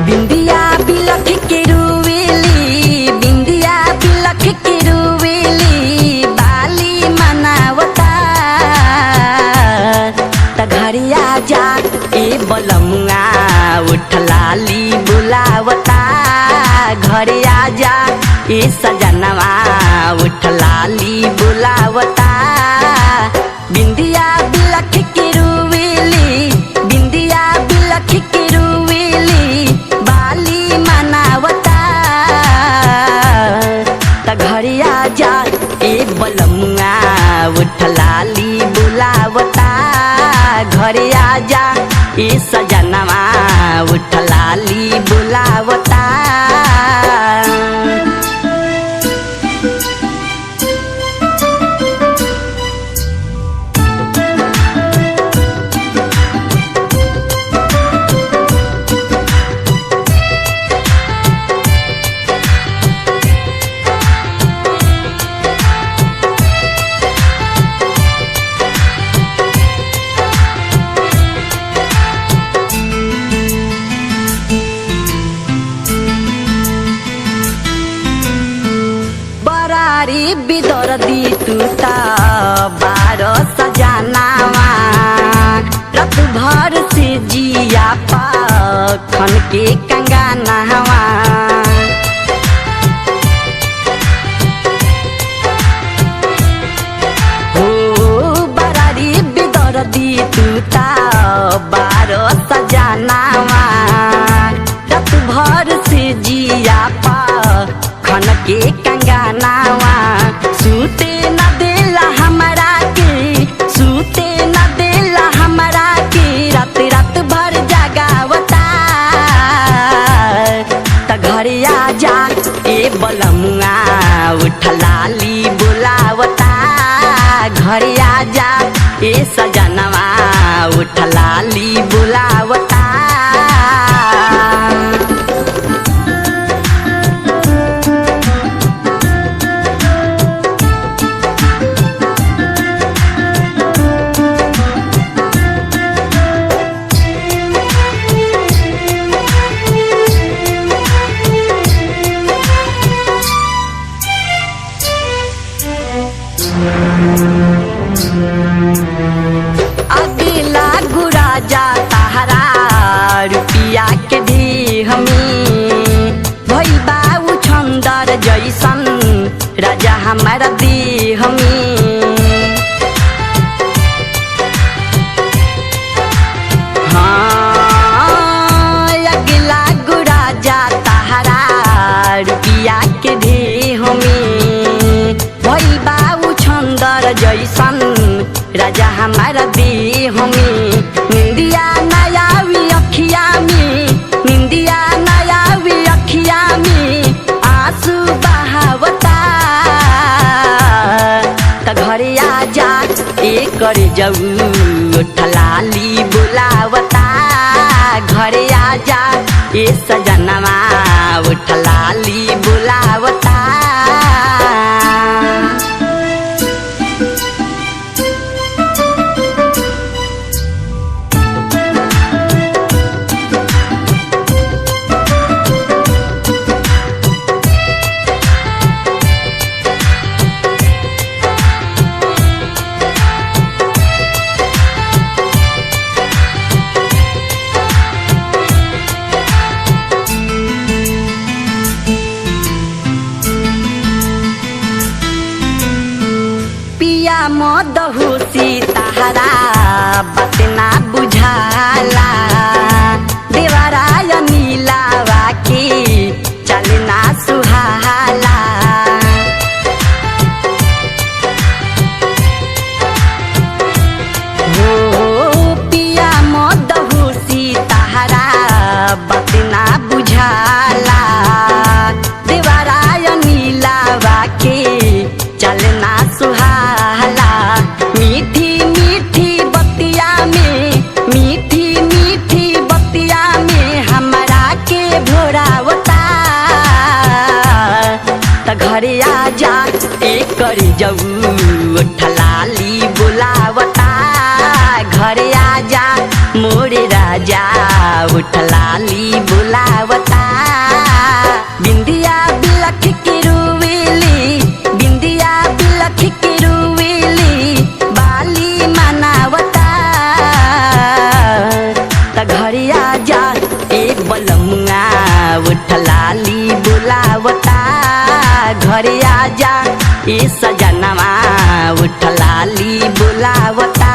बिंदिया बिलख के रुवेली, बिंदिया बिलख के रुवेली, बाली मनावता त घरिया जा ए बलमुआ उठलाली बुलावता, घरे आजा ए सजनवा उठलाली बुलावता। बिंदिया बिलख के रुवेली, बिंदिया बिलख के रुवेली, बाली मनावता त घरे आजा ए बलमुआ उठलाली बुलावता, घरे आजा ए सजनवा उठलाली बुलावता। बिदर दी टूटा बारो सजनावा, रात भर से जिया खन के कंगनवा। हो बरारी बिदर दी टूटा बारो सजनावा, रात भर से जिया खन के कंगनावा। सूते न देला हमरा के, सूते न देला हमरा के, रात रात भर जगावता त घरे आजा ए बलमुआ उठलाली बुलावता, घरे आजा ए सजनवा उठलाली बुलावता। अगला गुरा जा तारा रुपिया के दी हमी, भई बाऊ छंदर जैसन राजा हमारा दी हमी। हाँ अगला गुरा जा तारा रुपिया के दी हमी, भई बाऊ छंदर जैसन राजा हमारा दी हमी। निंदिया नयावी अखिया में, निंदिया नयावी अखिया में, आंसू बहावता त घरे आजा ए कर जाऊ उठलाली बुलावता, घरे आजा ए सजनवा उठलाली बुलावता। मदहुसी ताहरा बात ना बुझाला, देवराय नीलावा की चलना सुहाला। हो पिया मदहुसी ताहरा बात ना बुझाला, देवराय नीलावा की चलना सुहाला। मीठी मीठी बतिया में, मीठी मीठी बतिया में हमरा के भोरावता त घरे आजा ए कर जाऊ उठलाली बुलावता, घरे आजा मोरे जा उठलाली बुलावता बिंदिया बिलख के रुविली बिंदिया बिलख के रुविली बाली मनावता त घरिया जा एक बलमुआ उठलाली बुलावता घरिया जा ए सजनवा उठलाली बुलावता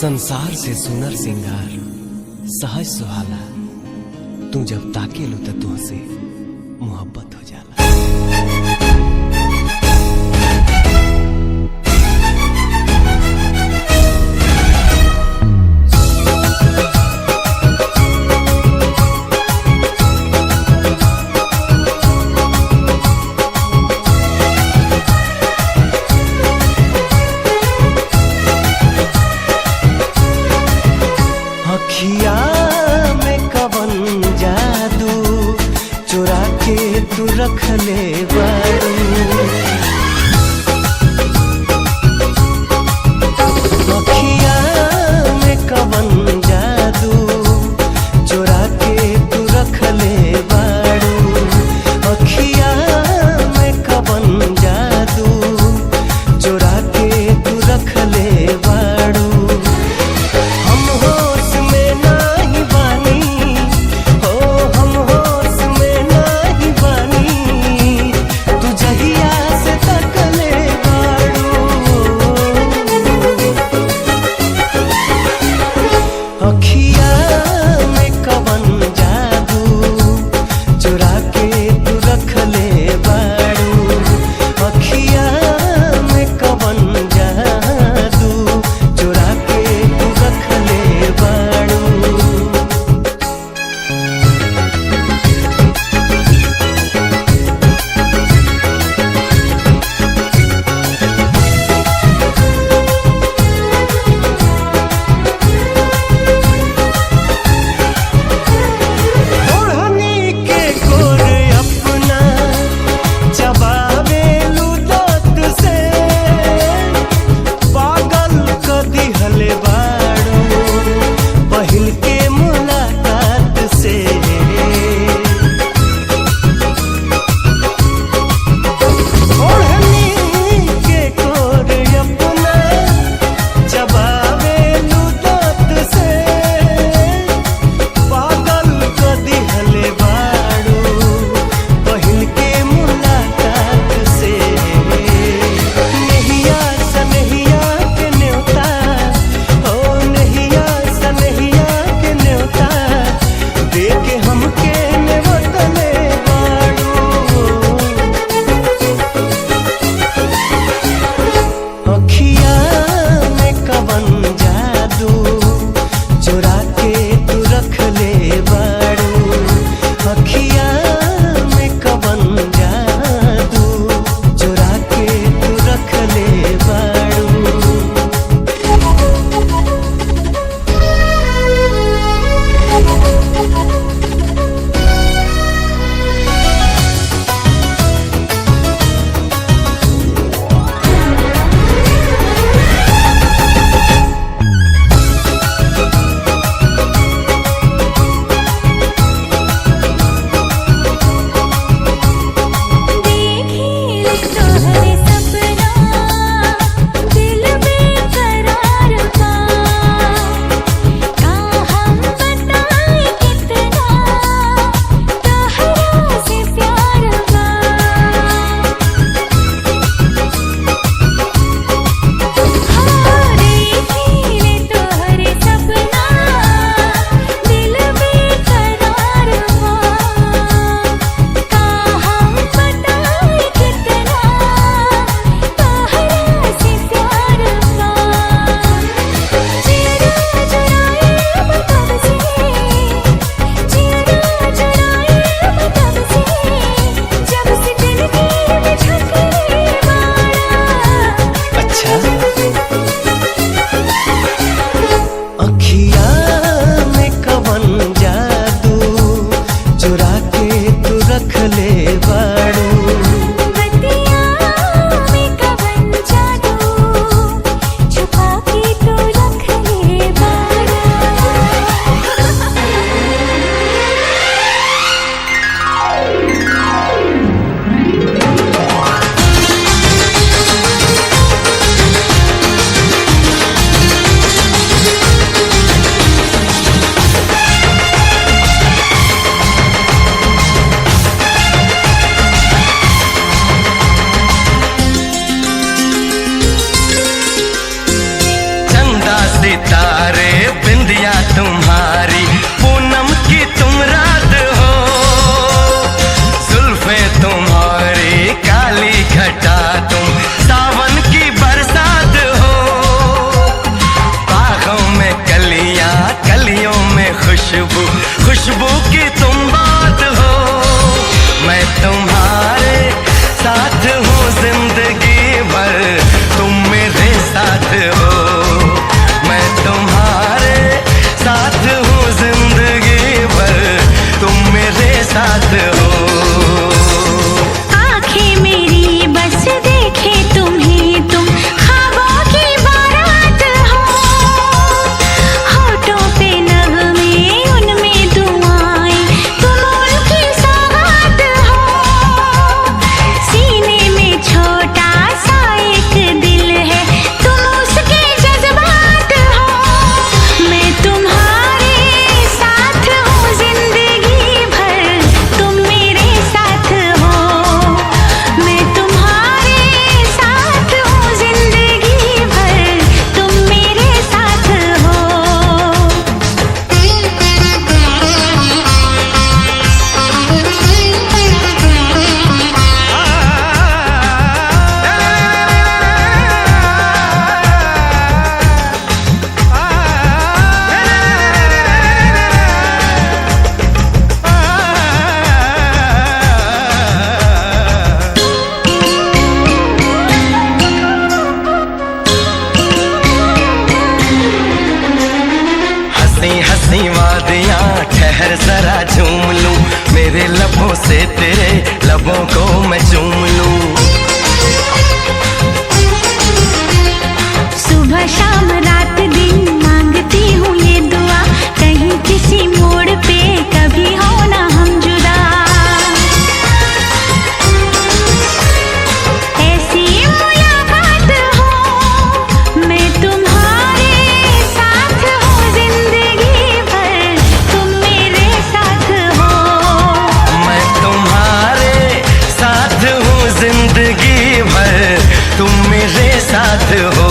संसार से सुनर सिंगार सहज सुहाला, तू जब ताके लो तो तुझसे मोहब्बत हो जाला। अखिया में कवन जादू चुरा के तू खुशबू की तुम बात हो। मैं तुम्हारे साथ हूँ जिंदगी भर, तुम मेरे साथ हो। मैं तुम्हारे साथ हूँ जिंदगी भर, तुम मेरे साथ हो। आंखें मेरी बस देखे तुम्हें, तुम ख्वाबों की बारात हो। होठों पे नगमे उनमें दुआएं, तुम उनकी सौगात हो। सीने में छोटा सा एक दिल है, तुम उसके जज्बात हो। मैं तुम्हारे साथ हूँ जिंदगी भर, तुम मेरे साथ हो। मैं तुम्हारे साथ हूँ जिंदगी भर, तुम मेरे साथ हो। हंसी हंसी वादियाँ ठहर जरा झूम लूं, मेरे लबों से तेरे लबों को मैं चूम लूं। सुबह शाम रात दिन मांगती हूँ ये दुआ, कहीं किसी मोड़ पे कभी हो ना हम जुदा। ऐसी मुलाकात हो, मैं तुम्हारे साथ हूँ जिंदगी भर, तुम मेरे साथ हो। मैं तुम्हारे साथ हूँ जिंदगी भर, तुम मेरे साथ हो।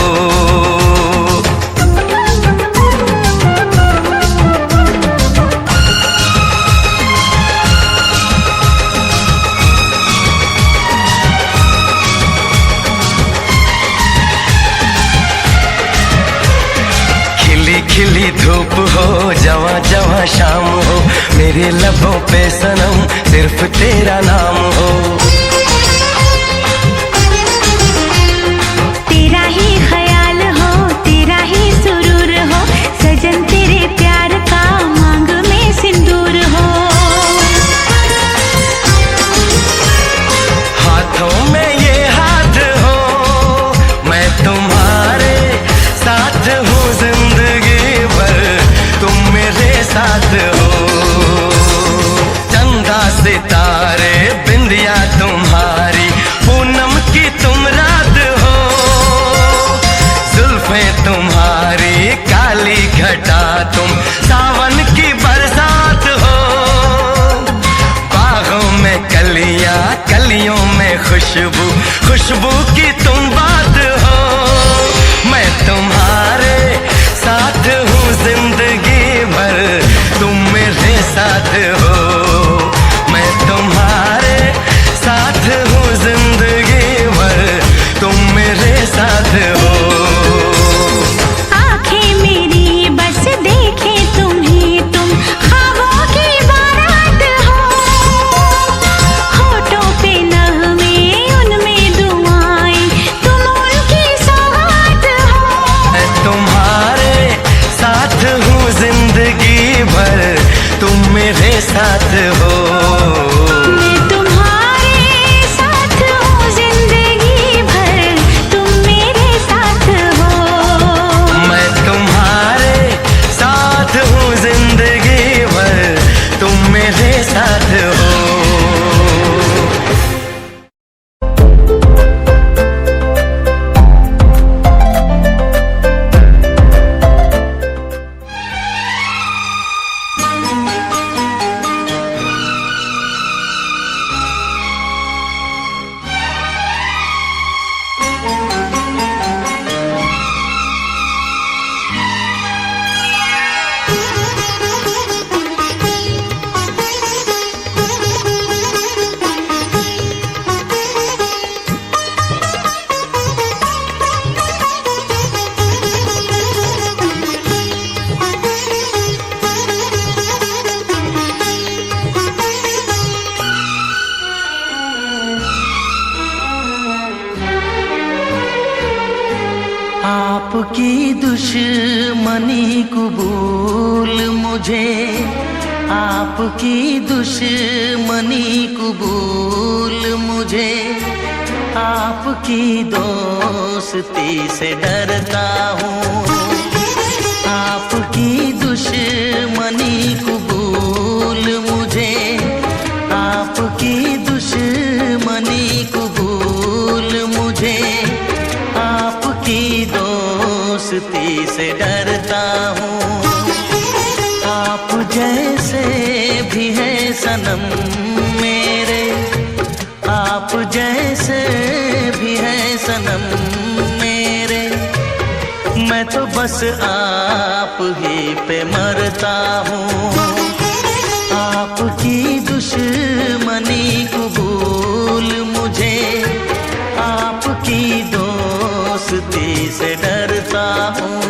खिली खिली धूप हो, जवां जवां शाम हो, मेरे लबों पे सनम सिर्फ तेरा नाम हो। तेरा ही ख्याल हो, तेरा ही सुरूर हो, सजन तेरे प्यार का मांग में सिंदूर हो। हाथों में ये हाथ हो, मैं तुम्हारे साथ हूँ जिंदगी भर, तुम मेरे साथ हो। चंदा सितारे बिंदिया तुम्हारी, पूनम की तुम रात हो। जुल्फें तुम्हारी काली घटा, तुम सावन की बरसात हो। बागों में कलियां, कलियों में खुशबू, खुशबू की तुम बात हो। मैं तुम्हारे साथ हूँ जिंदगी भर, तुम मेरे साथ हो। मैं तुम्हारे साथ हूँ जिंदगी भर, तुम मेरे साथ हो। आंखें मेरी बस देखे तुम्हें, तुम ख्वाबों की बारात हो। होठों पे नगमे उनमें दुआएं, तुम उनकी सौगात हो। मैं तुम्हारे साथ हूँ जिंदगी भर, तुम मेरे साथ हो। मैं तुम्हारे साथ हूँ जिंदगी भर, तुम मेरे साथ हो। मैं तुम्हारे साथ हूँ जिंदगी भर, तुम मेरे साथ हो। आपकी दुश्मनी कबूल मुझे, आपकी दुश्मनी कबूल मुझे, आपकी दोस्ती से डरता हूँ। आपकी दुश्मनी कबूल मुझे, आपकी दुश्मनी कबूल मुझे, आपकी दोस्ती से डरता हूँ। आप जैसे भी है सनम मेरे, आप जैसे भी है सनम मेरे, मैं तो बस आप ही पे मरता हूँ। आपकी दुश्मनी कबूल मुझे, आपकी दोस्ती से डरता हूँ।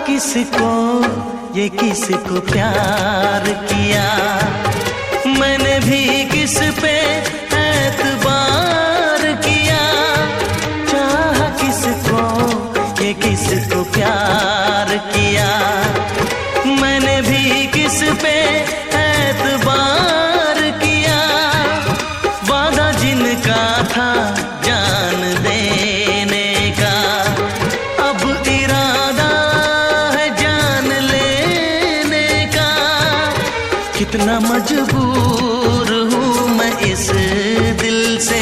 किसको ये किसको प्यार किया, मैंने भी किस पे एतबार किया। चाहा किसको ये किसको प्यार किया, मैंने भी किस पे एतबार किया। वादा जिनका था जान देने का, अब इरादा कितना मजबूर हूँ मैं इस दिल से,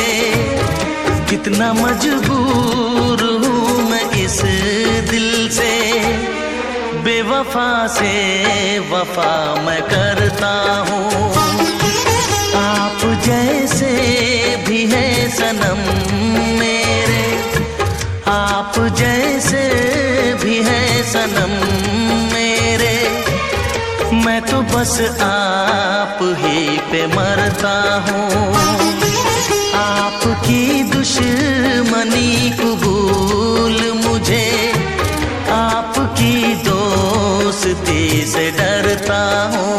कितना मजबूर हूँ मैं इस दिल से। बेवफा से वफा मैं करता हूँ। आप जैसे भी है सनम मेरे, आप जैसे भी है सनम मेरे, मैं तो बस आप ही पे मरता हूँ। आपकी दुश्मनी कबूल मुझे, आपकी दोस्ती से डरता हूँ।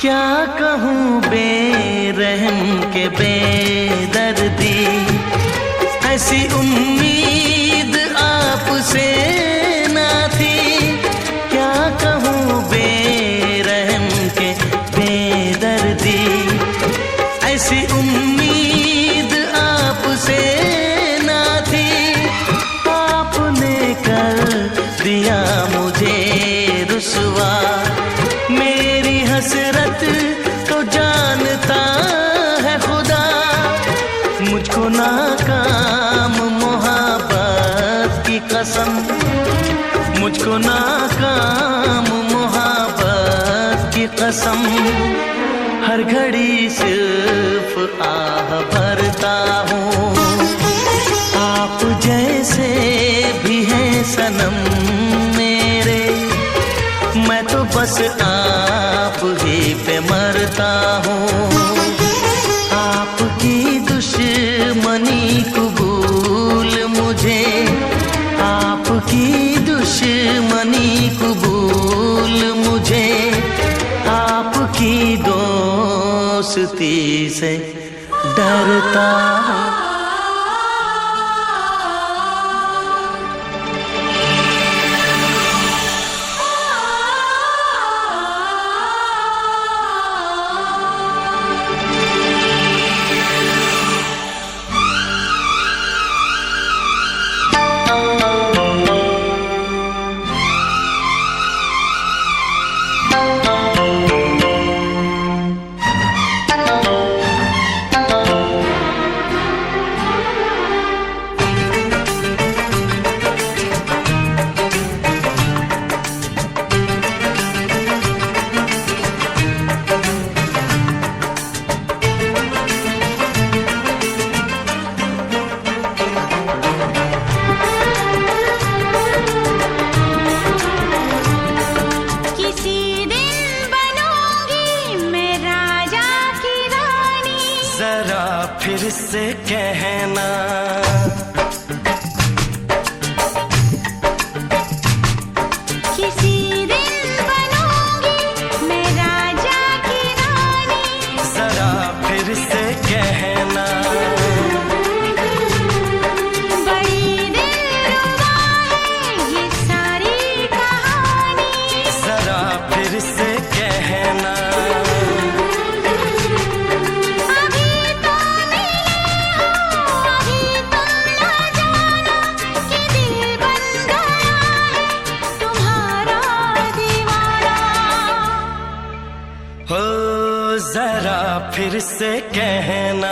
क्या कहूँ बेरहम के बेदर्दी, ऐसी उम्मीद आपसे ना थी। क्या कहूँ बेरहम के बेदर्दी, ऐसी उम्मीद आपसे ना थी। आपने कर दिया मुझे रुसवा, मेरी हसरत तो जानता है खुदा। मुझको नाकाम मोहब्बत की कसम, मुझको नाकाम मोहब्बत की कसम। हर घड़ी सिर्फ आह भरता हूँ। आप जैसे भी हैं सनम मेरे, मैं तो बस आप ही पे मरता हूँ। आपकी दुश्मनी कबूल मुझे, आपकी दुश्मनी कबूल दोस्ती से डरता हूँ। जरा फिर से कहना, किसी दिन बनूंगी मैं राजा की रानी। जरा फिर से कहना, बड़ी दिलरुबा है ये सारी कहानी। जरा फिर से कहना, हो जरा फिर से कहना,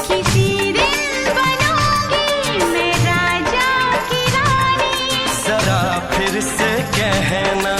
किसी दिन बनूंगी मैं राजा की रानी। जरा फिर से कहना,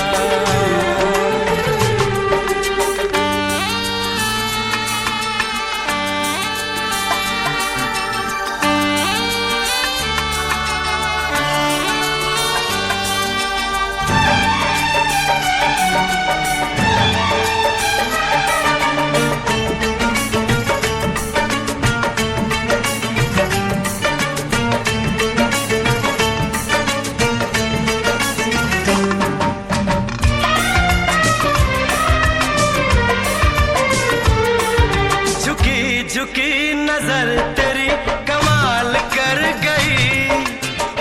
झुकी नजर तेरी कमाल कर गई,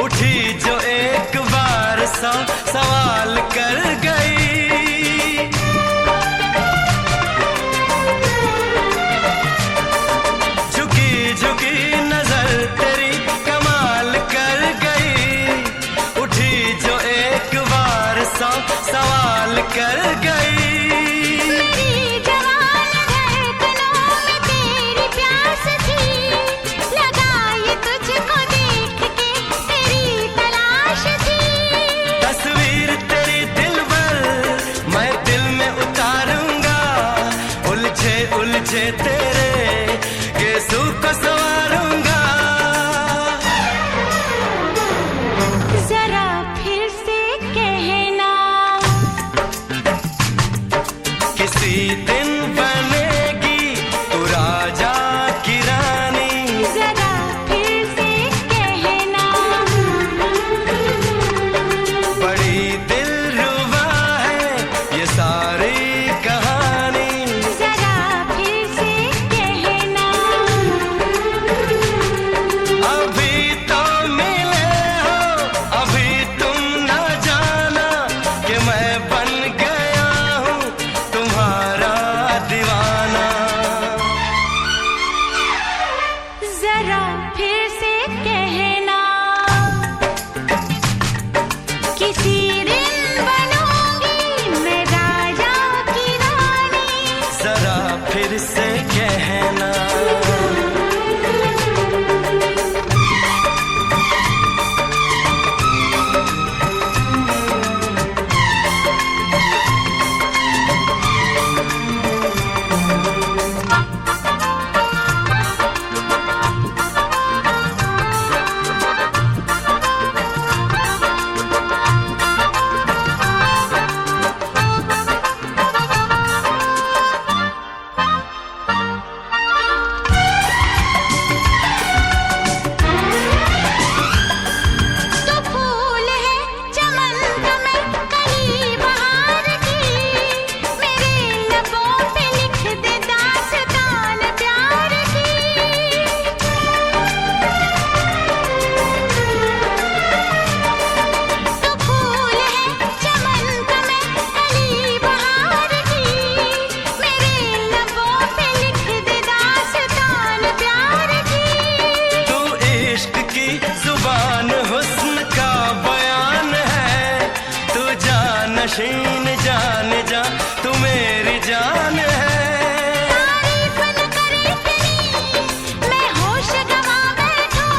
उठी जो एक बार सौ सवाल कर गई। झुकी झुकी नजर तेरी कमाल कर गई, उठी जो एक बार सौ सवाल कर गई। उलझे तेरे गेसू को संवारूंगा, जरा फिर से कहना, नशीन जान जा तू मेरी जान है। तारीफ न करे इतनी मैं होश गंवा बैठूं,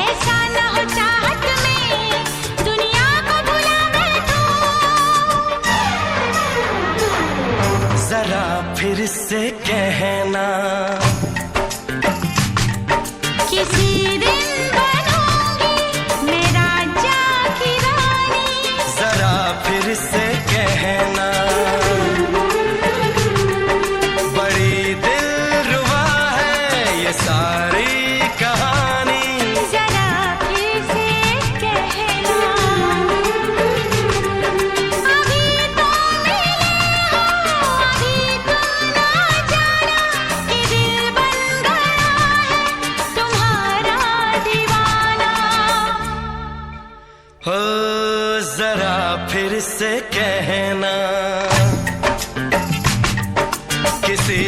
ऐसा न हो चाहत में दुनिया को भुला बैठूं। जरा फिर से कहना किसी दिन बनूंगी मैं राजा की रानी। जरा फिर से कहना बड़ी दिलरुबा है ये सारी कहानी। जरा फिर से कहना अभी तो मिले हो, अभी तुम ना जाना कि दिल बन गया है तुम्हारा दीवाना। हो जरा फिर से कहना किसी